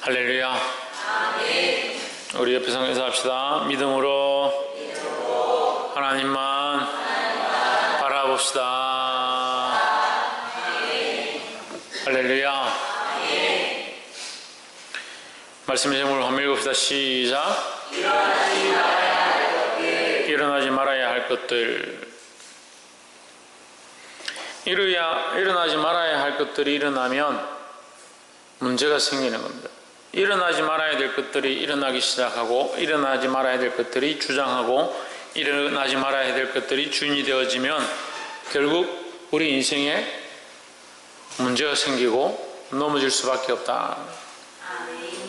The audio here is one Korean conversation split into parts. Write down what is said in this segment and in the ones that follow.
할렐루야. 아멘. 우리 옆에 성에서 합시다. 믿음으로 하나님만 바라봅시다. 할렐루야. 말씀의 제목을 한번 읽읍시다. 시작. 일어나지 말아야 할 것들. 일어나지 말아야 할 것들이 일어나면 문제가 생기는 겁니다. 일어나지 말아야 될 것들이 일어나기 시작하고, 일어나지 말아야 될 것들이 주장하고, 일어나지 말아야 될 것들이 주인이 되어지면 결국 우리 인생에 문제가 생기고 넘어질 수밖에 없다.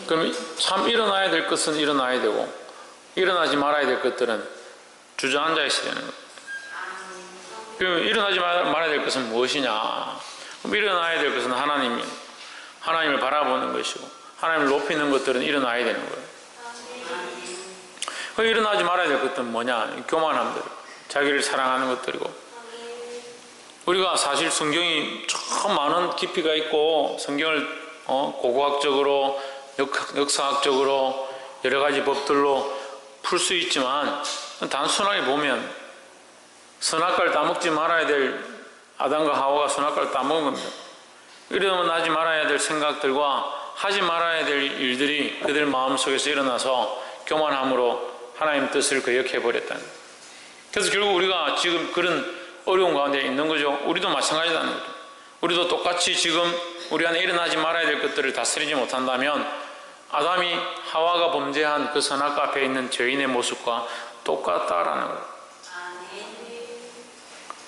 그럼 참 일어나야 될 것은 일어나야 되고, 일어나지 말아야 될 것들은 주저앉아 있어야 되는 거예요. 그럼 일어나지 말아야 될 것은 무엇이냐? 그럼 일어나야 될 것은 하나님을 바라보는 것이고, 하나님을 높이는 것들은 일어나야 되는 거예요. 일어나지 말아야 될 것들은 뭐냐? 교만함들, 자기를 사랑하는 것들이고, 우리가 사실 성경이 참 많은 깊이가 있고, 성경을 고고학적으로, 역사학적으로 여러 가지 법들로 풀 수 있지만, 단순하게 보면 선악과를 따먹지 말아야 될 아담과 하와가 선악과를 따먹은 겁니다. 일어나지 말아야 될 생각들과 하지 말아야 될 일들이 그들 마음속에서 일어나서 교만함으로 하나님 뜻을 거역해버렸다는 거예요. 그래서 결국 우리가 지금 그런 어려운 가운데 있는 거죠. 우리도 마찬가지라는 거죠. 우리도 똑같이 지금 우리 안에 일어나지 말아야 될 것들을 다스리지 못한다면 아담이 하와가 범죄한 그 선악과 앞에 있는 죄인의 모습과 똑같다라는 거예요.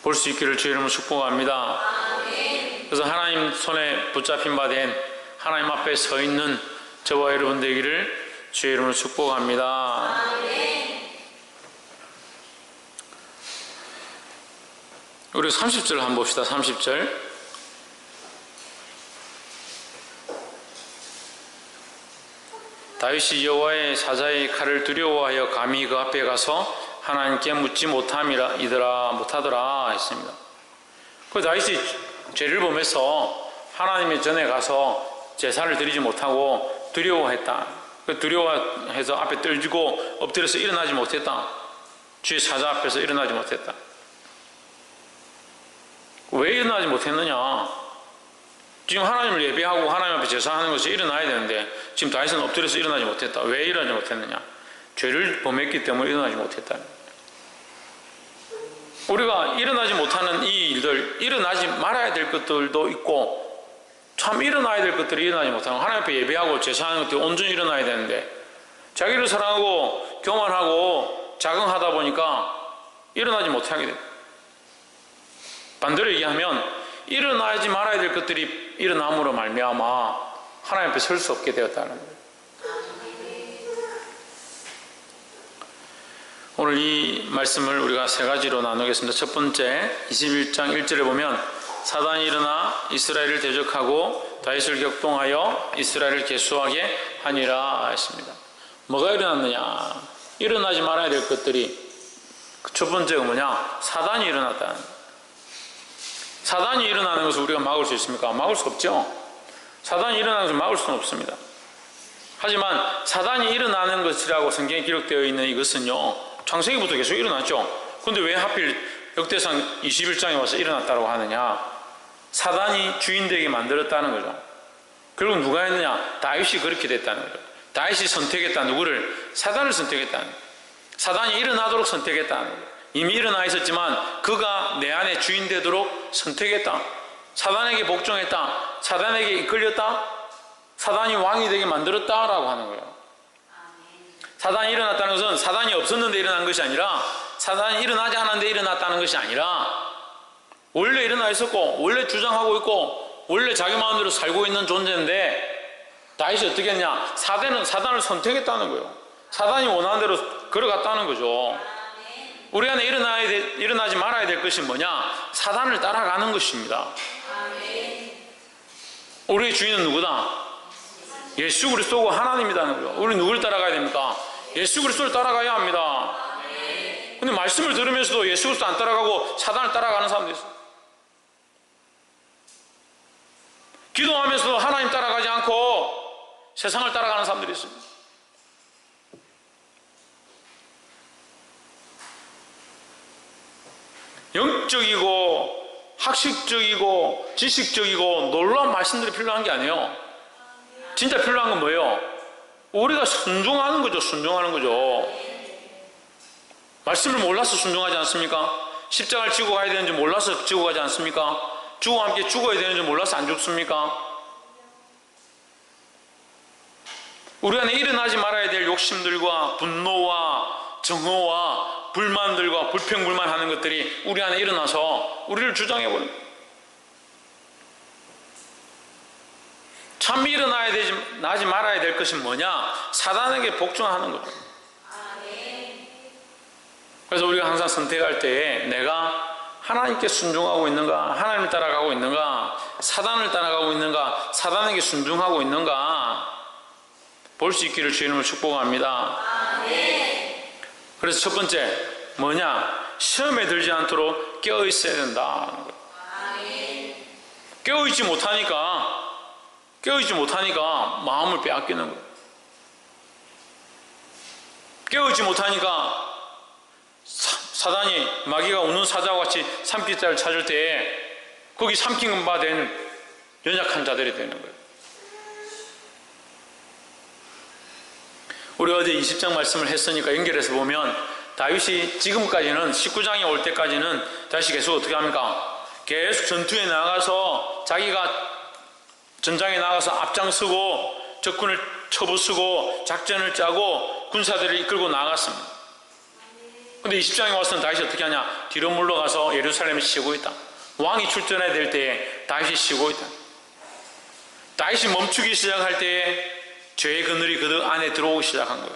볼 수 있기를 주의 이름으로 축복합니다. 그래서 하나님 손에 붙잡힌 바 된 하나님 앞에 서 있는 저와 여러분 되기를 주의 이름으로 축복합니다. 우리 30절 한번 봅시다. 30절. 다윗이 여호와의 사자의 칼을 두려워하여 감히 그 앞에 가서 하나님께 묻지 못하더라 했습니다. 그 다윗이 죄를 범해서 하나님의 전에 가서 제사를 드리지 못하고 두려워했다. 두려워해서 앞에 떨지고 엎드려서 일어나지 못했다. 주의 사자 앞에서 일어나지 못했다. 왜 일어나지 못했느냐? 지금 하나님을 예배하고 하나님 앞에 제사하는 것이 일어나야 되는데 지금 다윗은 엎드려서 일어나지 못했다. 왜 일어나지 못했느냐? 죄를 범했기 때문에 일어나지 못했다. 우리가 일어나지 못하는 이 일들, 일어나지 말아야 될 것들도 있고, 참 일어나야 될 것들이 일어나지 못하는, 하나님 앞에 예배하고 제사하는 것들이 온전히 일어나야 되는데 자기를 사랑하고 교만하고 자긍하다 보니까 일어나지 못하게 됩니다. 반대로 얘기하면 일어나지 말아야 될 것들이 일어남으로 말미암아 하나님 앞에 설 수 없게 되었다는 거예요. 오늘 이 말씀을 우리가 세 가지로 나누겠습니다. 첫 번째, 21장 1절에 보면 사단이 일어나 이스라엘을 대적하고 다윗을 격동하여 이스라엘을 계수하게 하니라 했습니다. 뭐가 일어났느냐? 일어나지 말아야 될 것들이, 첫 번째가 뭐냐? 사단이 일어났다는 거예요. 사단이 일어나는 것을 우리가 막을 수 있습니까? 막을 수 없죠. 사단이 일어나는 것을 막을 수는 없습니다. 하지만 사단이 일어나는 것이라고 성경에 기록되어 있는 이것은요, 창세기부터 계속 일어났죠. 그런데 왜 하필 역대상 21장에 와서 일어났다고 하느냐? 사단이 주인 되게 만들었다는 거죠. 결국 누가 했느냐? 다윗이 그렇게 됐다는 거죠. 다윗이 선택했다. 누구를? 사단을 선택했다는 거예요. 사단이 일어나도록 선택했다는 거예요. 이미 일어나 있었지만 그가 내 안에 주인 되도록 선택했다. 사단에게 복종했다. 사단에게 이끌렸다. 사단이 왕이 되게 만들었다라고 하는 거예요. 사단이 일어났다는 것은 사단이 없었는데 일어난 것이 아니라, 사단이 일어나지 않았는데 일어났다는 것이 아니라, 원래 일어나 있었고 원래 주장하고 있고 원래 자기 마음대로 살고 있는 존재인데 다윗이 어떻게 했냐? 사단을 선택했다는 거예요. 사단이 원하는 대로 걸어갔다는 거죠. 우리 안에 일어나지 말아야 될 것이 뭐냐? 사단을 따라가는 것입니다. 우리의 주인은 누구다? 예수 그리스도고 하나님이라는 거예요. 우리 누구를 따라가야 됩니까? 예수 그리스도를 따라가야 합니다. 근데 말씀을 들으면서도 예수 그리스도 안 따라가고 사단을 따라가는 사람도 있어요. 기도하면서도 하나님 따라가지 않고 세상을 따라가는 사람들이 있습니다. 영적이고 학식적이고 지식적이고 놀라운 말씀들이 필요한 게 아니에요. 진짜 필요한 건 뭐예요? 우리가 순종하는 거죠. 순종하는 거죠. 말씀을 몰라서 순종하지 않습니까? 십자가를 지고 가야 되는지 몰라서 지고 가지 않습니까? 주와 함께 죽어야 되는지 몰라서 안 죽습니까? 우리 안에 일어나지 말아야 될 욕심들과 분노와 정오와 불만들과 불평불만하는 것들이 우리 안에 일어나서 우리를 주장해버립니다. 참 일어나지 말아야 될 것이 뭐냐? 사단에게 복종하는 거죠. 그래서 우리가 항상 선택할 때에 내가 하나님께 순종하고 있는가, 하나님을 따라가고 있는가, 사단을 따라가고 있는가, 사단에게 순종하고 있는가 볼 수 있기를 주의 이름으로 축복합니다. 그래서 첫 번째 뭐냐? 시험에 들지 않도록 깨어있어야 된다. 깨어있지 못하니까 마음을 빼앗기는 거예요. 깨어있지 못하니까 사단이 마귀가 우는 사자와 같이 삼킬 자를 찾을 때에 거기 삼킨 바 된 연약한 자들이 되는 거예요. 우리 어제 20장 말씀을 했으니까 연결해서 보면 다윗이 지금까지는 19장에 올 때까지는 다윗이 계속 어떻게 합니까? 계속 전투에 나가서 자기가 전장에 나가서 앞장서고 적군을 쳐부수고 작전을 짜고 군사들을 이끌고 나갔습니다. 근데 20장에 와서는 다윗이 어떻게 하냐? 뒤로 물러가서 예루살렘에 쉬고 있다. 왕이 출전해야 될 때에 다윗이 쉬고 있다. 다윗이 멈추기 시작할 때에 죄의 그늘이 그들 안에 들어오기 시작한 거예요.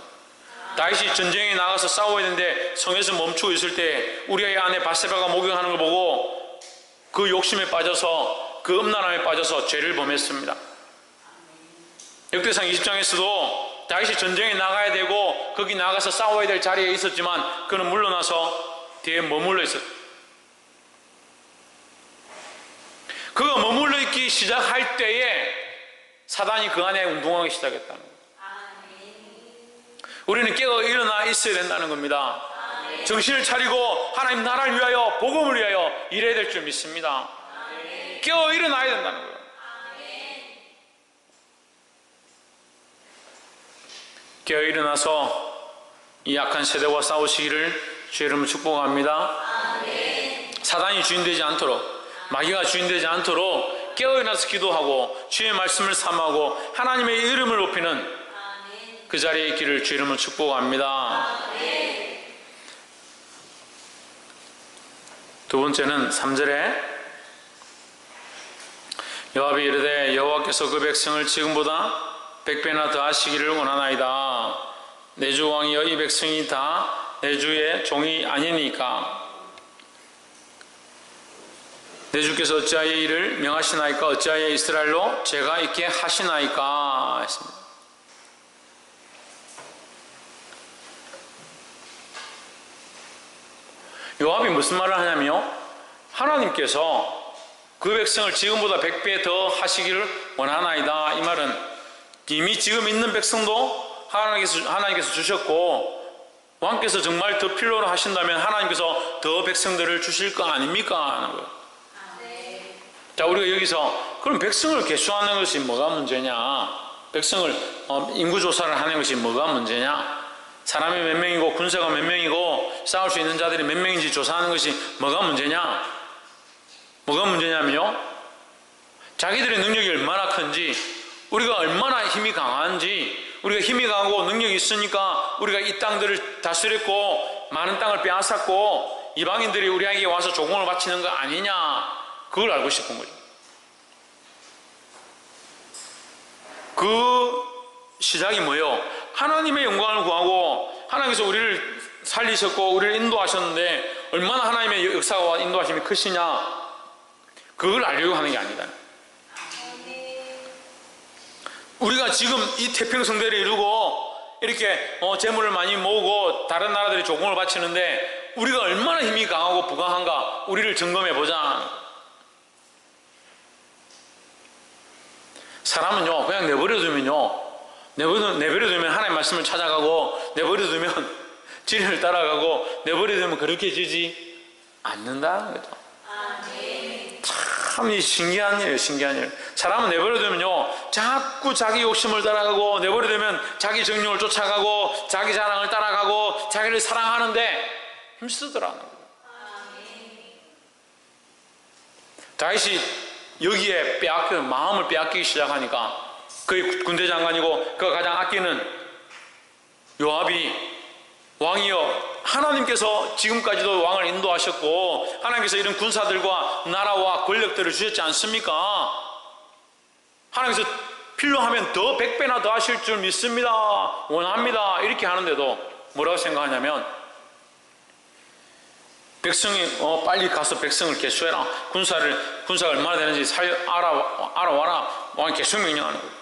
다윗이 전쟁에 나가서 싸워야 되는데 성에서 멈추고 있을 때 우리의 아내 바세바가 목욕하는 걸 보고 그 욕심에 빠져서 그 음란함에 빠져서 죄를 범했습니다. 역대상 20장에서도 다윗이 전쟁에 나가야 되고 거기 나가서 싸워야 될 자리에 있었지만 그는 물러나서 뒤에 머물러 있었다. 그가 머물러 있기 시작할 때에 사단이 그 안에 운동하기 시작했다는 거예요. 우리는 깨어 일어나 있어야 된다는 겁니다. 정신을 차리고 하나님 나라를 위하여 복음을 위하여 일해야 될 줄 믿습니다. 깨어 일어나야 된다는 거예요. 깨어 일어나서 이 약한 세대와 싸우시기를 주의 이름으로 축복합니다. 사단이 주인되지 않도록, 마귀가 주인되지 않도록 깨어 일어나서 기도하고 주의 말씀을 삼하고 하나님의 이름을 높이는 그 자리에 있기를 주의 이름으로 축복합니다. 두 번째는 3절에 요압이 이르되 여호와께서 그 백성을 지금보다 100배나 더하시기를 원하나이다. 내 주 왕이여 이 백성이 다 내 주의 종이 아니니까 내 주께서 어찌하여 이를 명하시나이까 어찌하여 이스라엘로 죄가 있게 하시나이까 했습니다. 요압이 무슨 말을 하냐면요, 하나님께서 그 백성을 지금보다 100배 더 하시기를 원하나이다. 이 말은 이미 지금 있는 백성도 하나님께서 주셨고 왕께서 정말 더 필요로 하신다면 하나님께서 더 백성들을 주실 거 아닙니까? 하는 거예요. 자, 우리가 여기서 그럼 백성을 개수하는 것이 뭐가 문제냐? 백성을 인구조사를 하는 것이 뭐가 문제냐? 사람이 몇 명이고 군사가 몇 명이고 싸울 수 있는 자들이 몇 명인지 조사하는 것이 뭐가 문제냐? 뭐가 문제냐면요, 자기들의 능력이 얼마나 큰지, 우리가 얼마나 힘이 강한지, 우리가 힘이 강하고 능력이 있으니까 우리가 이 땅들을 다스렸고 많은 땅을 빼앗았고 이방인들이 우리에게 와서 조공을 바치는 거 아니냐, 그걸 알고 싶은 거죠. 그 시작이 뭐예요? 하나님의 영광을 구하고 하나님께서 우리를 살리셨고 우리를 인도하셨는데 얼마나 하나님의 역사와 인도하심이 크시냐, 그걸 알려고 하는 게 아니다. 우리가 지금 이 태평성대를 이루고 이렇게 재물을 많이 모으고 다른 나라들이 조공을 바치는데 우리가 얼마나 힘이 강하고 부강한가 우리를 점검해보자. 사람은요 그냥 내버려두면요 내버려두면 하나님의 말씀을 찾아가고, 내버려두면 진리를 따라가고, 내버려두면 그렇게 되지 않는다는 거죠. 참 신기한 일이에요. 신기한 일. 사람은 내버려두면요 자꾸 자기 욕심을 따라가고, 내버려두면 자기 정욕을 쫓아가고, 자기 자랑을 따라가고, 자기를 사랑하는데 힘쓰더라는 거예요. 다윗이 여기에 마음을 빼앗기기 시작하니까, 그의 군대 장관이고 그가 가장 아끼는 요압이 왕이여, 하나님께서 지금까지도 왕을 인도하셨고 하나님께서 이런 군사들과 나라와 권력들을 주셨지 않습니까? 하나님께서 필요하면 더 100배나 더 하실 줄 믿습니다, 원합니다, 이렇게 하는데도 뭐라고 생각하냐면, 백성이 빨리 가서 백성을 개수해라, 군사가 얼마나 되는지 알아와라, 왕이 개수 명령하는 거예요.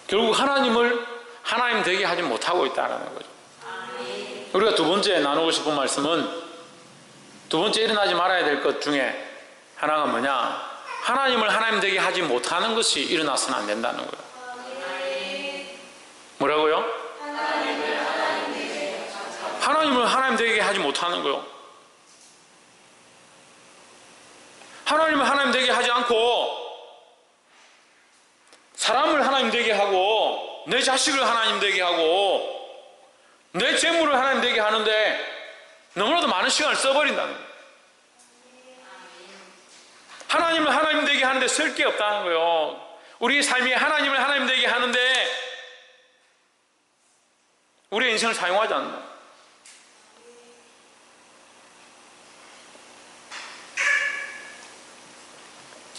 결국 하나님 되게 하지 못하고 있다는 거죠. 우리가 두 번째 나누고 싶은 말씀은, 두 번째 일어나지 말아야 될 것 중에 하나가 뭐냐, 하나님을 하나님 되게 하지 못하는 것이 일어나서는 안 된다는 거예요. 뭐라고요? 하나님을 하나님 되게 하지 못하는 거예요. 하나님을 하나님 되게 하지 않고 사람을 하나님 되게 하고, 내 자식을 하나님 되게 하고, 내 재물을 하나님 되게 하는데 너무나도 많은 시간을 써버린다는 거예요. 하나님을 하나님 되게 하는데 쓸 게 없다는 거예요. 우리의 삶이 하나님을 하나님 되게 하는데 우리의 인생을 사용하지 않는다.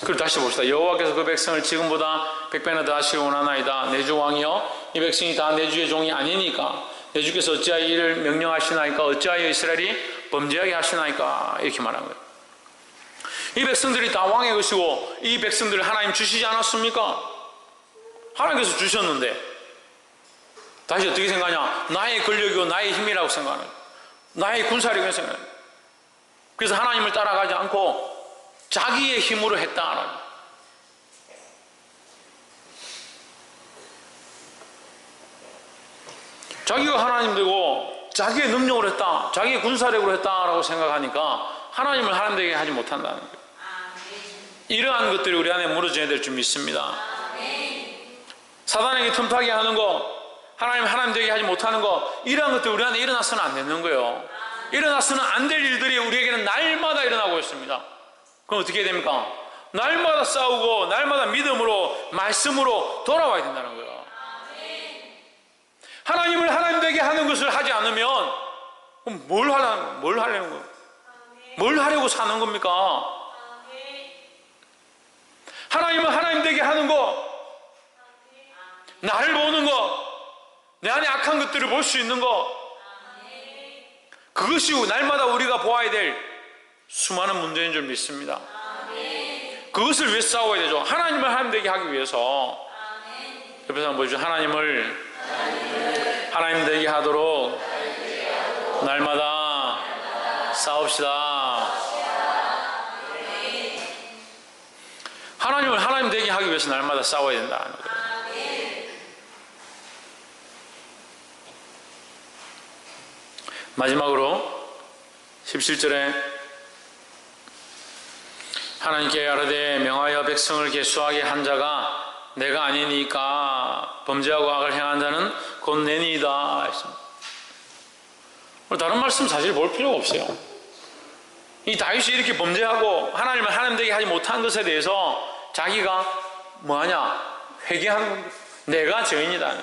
그걸 다시 봅시다. 여호와께서 그 백성을 지금보다 100배나 더 하시기 원하나이다. 내 주 왕이여, 이 백성이 다 내 주의 종이 아니니까 내 주께서 어찌하여 이를 명령하시나이까, 어찌하여 이스라엘이 범죄하게 하시나이까, 이렇게 말한 거예요. 이 백성들이 다 왕의 것이고 이 백성들을 하나님 주시지 않았습니까? 하나님께서 주셨는데 다시 어떻게 생각하냐, 나의 권력이고 나의 힘이라고 생각하는 거예요. 나의 군사력이라고 생각하는 거예요. 그래서 하나님을 따라가지 않고 자기의 힘으로 했다. 자기가 하나님 되고 자기의 능력으로 했다, 자기의 군사력으로 했다라고 생각하니까 하나님을 하나님 되게 하지 못한다는 거예요. 이러한 것들이 우리 안에 무너져야 될 줄 믿습니다. 사단에게 틈타게 하는 거, 하나님 하나님 되게 하지 못하는 거, 이러한 것들이 우리 안에 일어나서는 안 되는 거예요. 일어나서는 안 될 일들이 우리에게는 날마다 일어나고 있습니다. 그럼 어떻게 됩니까? 날마다 싸우고 날마다 믿음으로 말씀으로 돌아와야 된다는 거예요. 하나님을 하나님 되게 하는 것을 하지 않으면 그럼 뭘 하려는 거예요? 뭘 하려고 사는 겁니까? 하나님을 하나님 되게 하는 거, 나를 보는 거, 내 안에 악한 것들을 볼 수 있는 거, 그것이 날마다 우리가 보아야 될 수많은 문제인 줄 믿습니다. 그것을 왜 싸워야 되죠? 하나님을 하나님 되게 하기 위해서. 옆에서 한번 보여주죠. 하나님을 하나님 되게 하도록 날마다 싸웁시다. 하나님을 하나님 되게 하기 위해서 날마다 싸워야 된다는 거예요. 마지막으로 17절에 하나님께 아뢰되 명하여 백성을 계수하게 한 자가 내가 아니니까 범죄하고 악을 행한 자는 곧 내니이다 했습니다. 다른 말씀 사실 볼 필요가 없어요. 이 다윗이 이렇게 범죄하고 하나님을 하나님 되게 하지 못한 것에 대해서 자기가 뭐하냐? 회개하는 겁니다. 내가 죄인이다.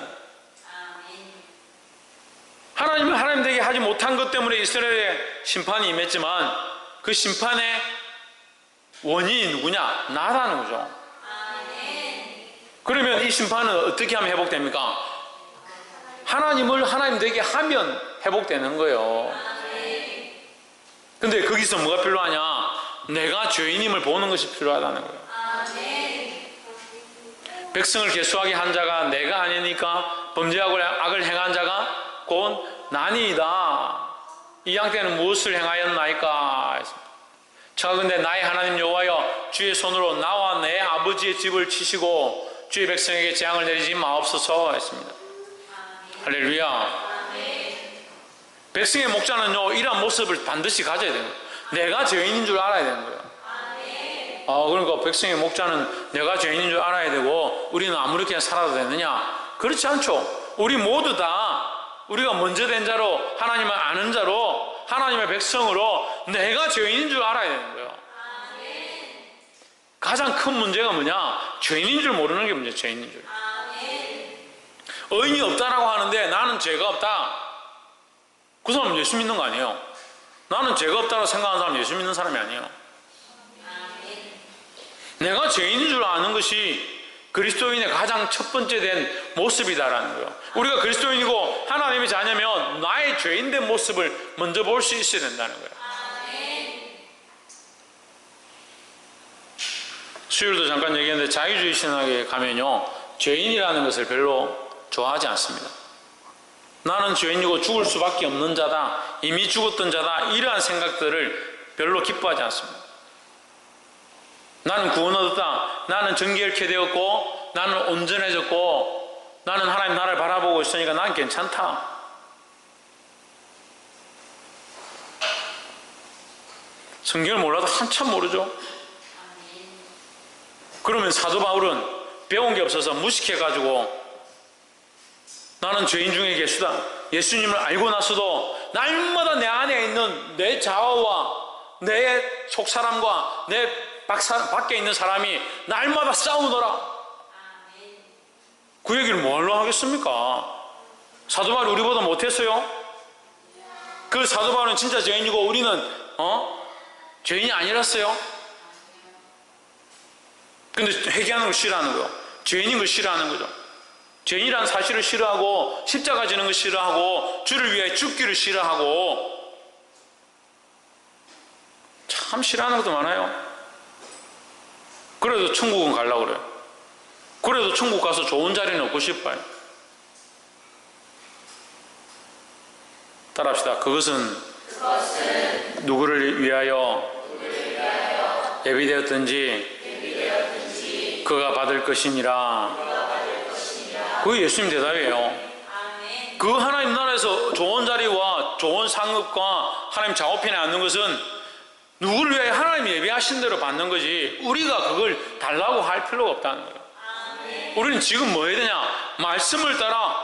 하나님을 하나님 되게 하지 못한 것 때문에 이스라엘에 심판이 임했지만 그 심판의 원인이 누구냐? 나라는 거죠. 그러면 이 심판은 어떻게 하면 회복됩니까? 하나님을 하나님 되게 하면 회복되는 거예요. 근데 거기서 뭐가 필요하냐? 내가 죄인임을 보는 것이 필요하다는 거예요. 백성을 계수하게 한 자가 내가 아니니까 범죄하고 악을 행한 자가 곧 나니이다. 이 양떼는 무엇을 행하였나이까? 청하건대 나의 하나님 여호와여 주의 손으로 나와 내 아버지의 집을 치시고 주의 백성에게 재앙을 내리지 마옵소서 했습니다. 할렐루야. 백성의 목자는요 이러한 모습을 반드시 가져야 돼요. 내가 죄인인 줄 알아야 되는 거예요. 그러니까 백성의 목자는 내가 죄인인 줄 알아야 되고 우리는 아무렇게나 살아도 되느냐? 그렇지 않죠. 우리 모두 다 우리가 먼저 된 자로 하나님을 아는 자로 하나님의 백성으로 내가 죄인인 줄 알아야 되는 거예요. 가장 큰 문제가 뭐냐? 죄인인 줄 모르는 게 문제예요. 죄인인 줄. 의인이 없다라고 하는데 나는 죄가 없다. 그 사람은 예수 믿는 거 아니에요. 나는 죄가 없다고 생각하는 사람은 예수 믿는 사람이 아니에요. 내가 죄인인 줄 아는 것이 그리스도인의 가장 첫 번째 된 모습이다라는 거예요. 우리가 그리스도인이고 하나님의 자녀면 나의 죄인된 모습을 먼저 볼 수 있어야 된다는 거예요. 수요일도 잠깐 얘기했는데 자유주의 신학에 가면요 죄인이라는 것을 별로 좋아하지 않습니다. 나는 죄인이고 죽을 수밖에 없는 자다, 이미 죽었던 자다, 이러한 생각들을 별로 기뻐하지 않습니다. 나는 구원 얻었다, 나는 정결케 되었고 나는 온전해졌고 나는 하나님 나라를 바라보고 있으니까 난 괜찮다. 성경을 몰라도 한참 모르죠. 그러면 사도 바울은 배운 게 없어서 무식해가지고 나는 죄인 중에 계수다, 예수님을 알고 나서도 날마다 내 안에 있는 내 자아와 내 속사람과 내 밖에 있는 사람이 날마다 싸우더라. 그 얘기를 뭘로 하겠습니까? 사도 바울이 우리보다 못했어요? 그 사도 바울은 진짜 죄인이고 우리는 죄인이 아니랐어요? 근데 회개하는 걸 싫어하는 거예요. 죄인인 걸 싫어하는 거죠. 죄인이라는 사실을 싫어하고 십자가 지는 걸 싫어하고 주를 위해 죽기를 싫어하고 참 싫어하는 것도 많아요. 그래도 천국은 가려고 그래요. 그래도 천국 가서 좋은 자리는 얻고 싶어요. 따라합시다. 그것은 누구를 위하여 예비되었든지 그가 받을 것이니라. 그게 예수님 대답이에요. 그 하나님 나라에서 좋은 자리와 좋은 상급과 하나님 작업편에 앉는 것은 누구를 위해 하나님이 예비하신 대로 받는 거지 우리가 그걸 달라고 할 필요가 없다는 거예요. 우리는 지금 뭐 해야 되냐? 말씀을 따라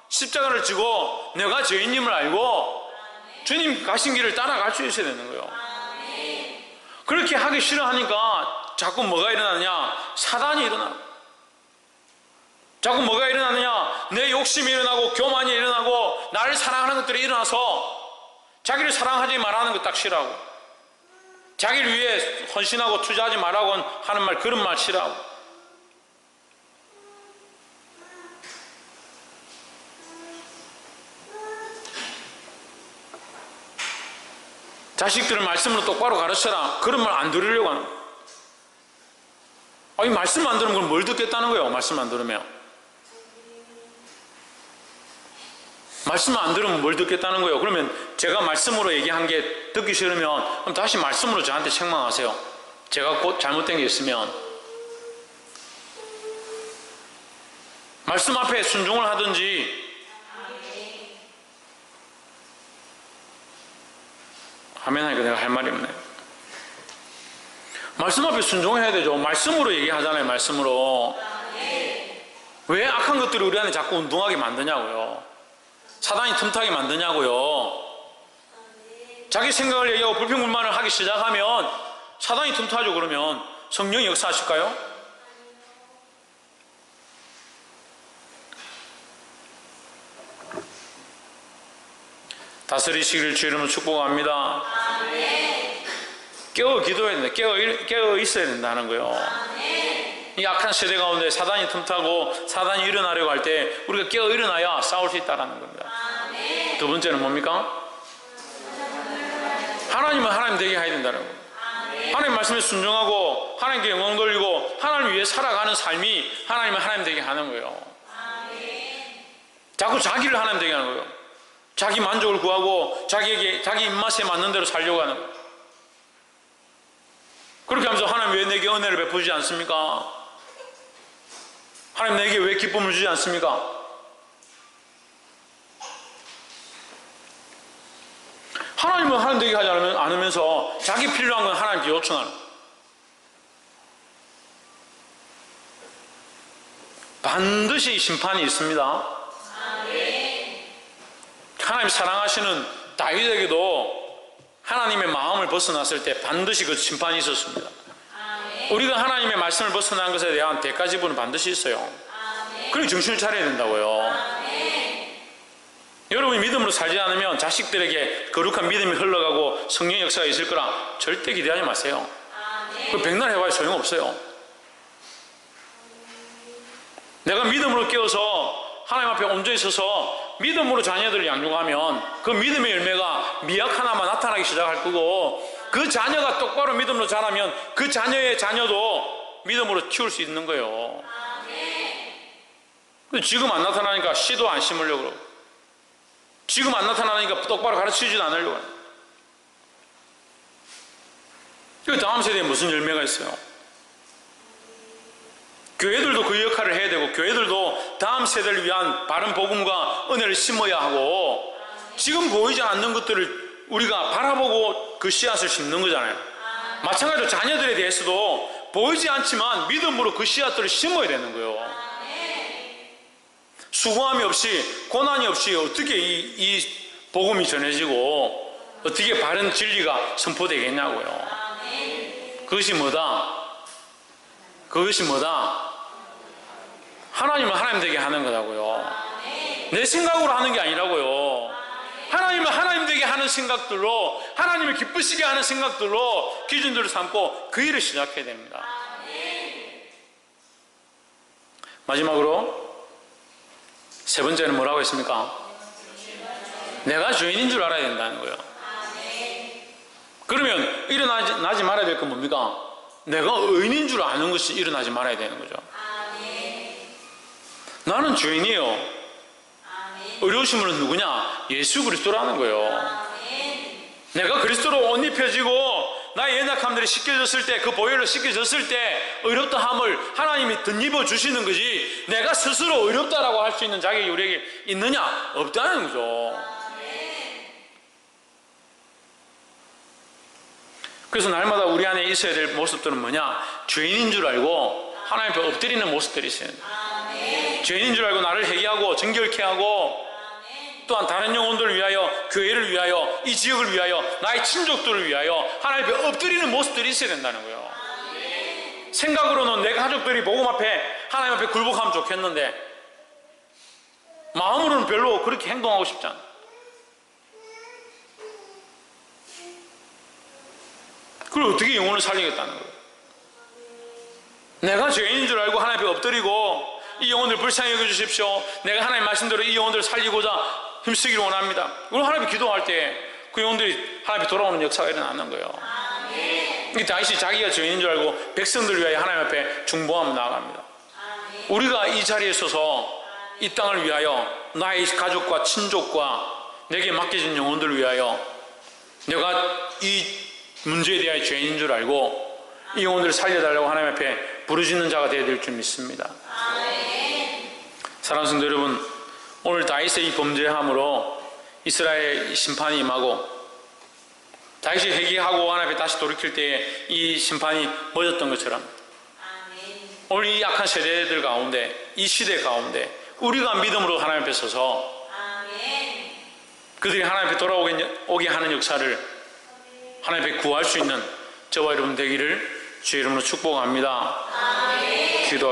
십자가를 지고 내가 죄인임을 알고 주님 가신 길을 따라갈 수 있어야 되는 거예요. 그렇게 하기 싫어하니까 자꾸 뭐가 일어나느냐? 사단이 일어나. 자꾸 뭐가 일어나느냐? 내 욕심이 일어나고 교만이 일어나고 나를 사랑하는 것들이 일어나서 자기를 사랑하지 말라는 거 딱 싫어하고 자기를 위해 헌신하고 투자하지 말라고 하는 말, 그런 말 싫어하고 자식들을 말씀으로 똑바로 가르쳐라, 그런 말 안 들으려고 하는 거예요. 아니 말씀 안 들으면 그럼 뭘 듣겠다는 거예요? 말씀 안 들으면 말씀 안 들으면 뭘 듣겠다는 거예요? 그러면 제가 말씀으로 얘기한 게 듣기 싫으면 그럼 다시 말씀으로 저한테 책망하세요. 제가 곧 잘못된 게 있으면 말씀 앞에 순종을 하든지. 아멘 하니까 내가 할 말이 없네. 말씀 앞에 순종해야 되죠. 말씀으로 얘기하잖아요. 말씀으로. 왜 악한 것들이 우리 안에 자꾸 운동하게 만드냐고요. 사단이 틈타게 만드냐고요. 자기 생각을 얘기하고 불평불만을 하기 시작하면 사단이 틈타죠. 그러면 성령이 역사하실까요? 다스리시기를 주 이름으로 축복합니다. 깨어 기도해야 된다. 깨어 있어야 된다는 거예요. 이 악한 세대 가운데 사단이 틈타고 사단이 일어나려고 할 때 우리가 깨어 일어나야 싸울 수 있다는 겁니다. 두 번째는 뭡니까? 하나님은 하나님 되게 해야 된다는 거예요. 하나님 말씀에 순종하고 하나님께 영광 돌리고 하나님을 위해 살아가는 삶이 하나님은 하나님 되게 하는 거예요. 자꾸 자기를 하나님 되게 하는 거예요. 자기 만족을 구하고 자기 입맛에 맞는 대로 살려고 하는 거예요. 그렇게 하면서 하나님 왜 내게 은혜를 베푸지 않습니까? 하나님 내게 왜 기쁨을 주지 않습니까? 하나님은 하나님 되게 하지 않으면서 자기 필요한 건 하나님께 요청하는 거예요. 반드시 심판이 있습니다. 하나님 사랑하시는 다윗에게도 하나님의 마음을 벗어났을 때 반드시 그 심판이 있었습니다. 우리가 하나님의 말씀을 벗어난 것에 대한 대가 지불은 반드시 있어요. 그리고 정신을 차려야 된다고요. 여러분이 믿음으로 살지 않으면 자식들에게 거룩한 믿음이 흘러가고 성령의 역사가 있을 거라 절대 기대하지 마세요. 그 백날 해봐야 소용없어요. 내가 믿음으로 깨어서 하나님 앞에 온전히 서서 믿음으로 자녀들을 양육하면 그 믿음의 열매가 미약 하나만 나타나기 시작할 거고, 그 자녀가 똑바로 믿음으로 자라면 그 자녀의 자녀도 믿음으로 키울 수 있는 거예요. 지금 안 나타나니까 씨도 안 심으려고 그러고, 지금 안 나타나니까 똑바로 가르치지도 않으려고 해요. 그 다음 세대에 무슨 열매가 있어요? 교회들도 그 역할을 해야 되고, 교회들도 다음 세대를 위한 바른 복음과 은혜를 심어야 하고, 지금 보이지 않는 것들을 우리가 바라보고 그 씨앗을 심는 거잖아요. 마찬가지로 자녀들에 대해서도 보이지 않지만 믿음으로 그 씨앗들을 심어야 되는 거예요. 수고함이 없이, 고난이 없이 어떻게 이 복음이 전해지고 어떻게 바른 진리가 선포되겠냐고요. 그것이 뭐다? 그것이 뭐다? 하나님은 하나님 되게 하는 거라고요. 내 생각으로 하는 게 아니라고요. 하나님은 하나님 되게 하는 생각들로, 하나님을 기쁘시게 하는 생각들로 기준들을 삼고 그 일을 시작해야 됩니다. 마지막으로 세 번째는 뭐라고 했습니까? 내가 주인인 줄 알아야 된다는 거예요. 그러면 일어나지 말아야 될 건 뭡니까? 내가 의인인 줄 아는 것이 일어나지 말아야 되는 거죠. 나는 주인이에요. 어려우신 분은 누구냐? 예수 그리스도라는 거예요. 내가 그리스도로 옷 입혀지고 나의 연약함들이 씻겨졌을 때, 그 보혈로 씻겨졌을 때 의롭다 함을 하나님이 덧입어 주시는 거지, 내가 스스로 의롭다라고 할 수 있는 자격이 우리에게 있느냐? 없다는 거죠. 그래서 날마다 우리 안에 있어야 될 모습들은 뭐냐? 죄인인 줄 알고 하나님 앞에 엎드리는 모습들이 있어요. 죄인인 줄 알고 나를 회개하고 정결케 하고, 또한 다른 영혼들을 위하여, 교회를 위하여, 이 지역을 위하여, 나의 친족들을 위하여 하나님 앞에 엎드리는 모습들이 있어야 된다는 거예요. 생각으로는 내 가족들이 복음 앞에, 하나님 앞에 굴복하면 좋겠는데 마음으로는 별로 그렇게 행동하고 싶지 않아. 그걸 어떻게 영혼을 살리겠다는 거예요? 내가 죄인인 줄 알고 하나님 앞에 엎드리고, 이 영혼들 불쌍히 여겨주십시오, 내가 하나님 말씀대로 이 영혼들을 살리고자 힘쓰기를 원합니다. 그리고 하나님께 기도할 때 그 영혼들이 하나님 앞에 돌아오는 역사가 일어나는 거예요. 이 다윗이 자기가 죄인인 줄 알고 백성들을 위하여 하나님 앞에 중보하며 나아갑니다. 우리가 이 자리에 서서 이 땅을 위하여, 나의 가족과 친족과 내게 맡겨진 영혼들을 위하여, 내가 이 문제에 대하여 죄인인 줄 알고 이 영혼들을 살려달라고 하나님 앞에 부르짖는 자가 되어야 될 줄 믿습니다. 사랑하는 성도 여러분, 오늘 다윗의 이 범죄함으로 이스라엘 심판이 임하고, 다윗이 회개하고 하나님 앞에 다시 돌이킬 때에 이 심판이 멎었던 것처럼, 오늘 이 약한 세대들 가운데, 이 시대 가운데 우리가 믿음으로 하나님 앞에 서서 그들이 하나님 앞에 돌아오게 하는 역사를 하나님 앞에 구할 수 있는 저와 여러분 되기를 주의 이름으로 축복합니다. 기도하겠습니다.